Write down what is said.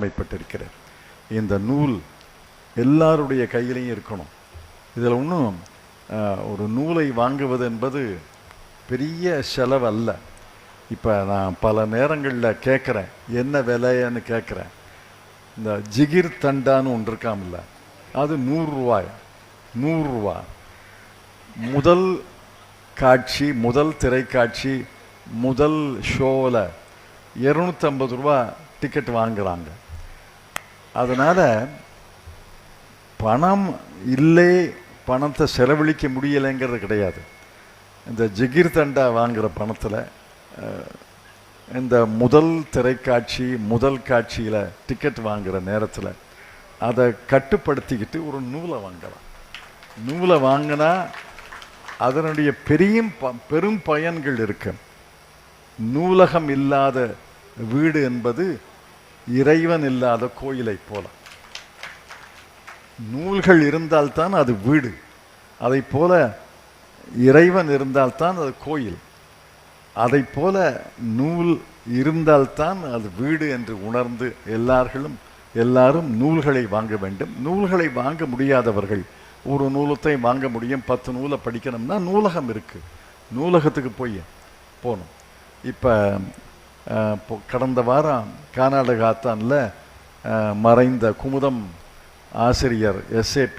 அமைப்பட்டிருக்கிறது. இந்த நூல் எல்லாருடைய கையிலையும் இருக்கணும். இதில் ஒன்றும் ஒரு நூலை வாங்குவது என்பது பெரிய செலவு அல்ல. இப்போ நான் பல நேரங்களில் கேட்குறேன், என்ன விலைன்னு கேட்குறேன். இந்த ஜிகிர் தண்டான்னு ஒன்று இருக்காமல்ல, அது 100 ரூபாய். 100 ரூபா. முதல் காட்சி, முதல் திரைக்காட்சி, முதல் ஷோவில் 250 ரூபா டிக்கெட் வாங்குறாங்க. அதனால் பணம் இல்லை, பணத்தை செலவழிக்க முடியலைங்கிறது கிடையாது. இந்த ஜிகிர் தண்டா வாங்குகிற பணத்தில் இந்த முதல் திரைக்காட்சி, முதல் காட்சியில் டிக்கெட் வாங்குகிற நேரத்தில் அதை கட்டுப்படுத்திக்கிட்டு ஒரு நூலை வாங்கலாம். நூலை வாங்கினா அதனுடைய பெரும் பயன்கள் இருக்கு. நூலகம் இல்லாத வீடு என்பது இறைவன் இல்லாத கோயிலை போல. நூல்கள் இருந்தால்தான் அது வீடு. அதை போல இறைவன் இருந்தால்தான் அது கோயில். அதை போல நூல் இருந்தால்தான் அது வீடு என்று உணர்ந்து எல்லாரும் நூல்களை வாங்க வேண்டும். நூல்களை வாங்க முடியாதவர்கள் ஒரு நூலத்தை வாங்க முடியும். 10 நூலை படிக்கணும்னா நூலகம் இருக்கு, நூலகத்துக்கு போகணும். இப்போ கடந்த வாரம் கர்நாடகாத்தானில் மறைந்த குமுதம் ஆசிரியர் SAP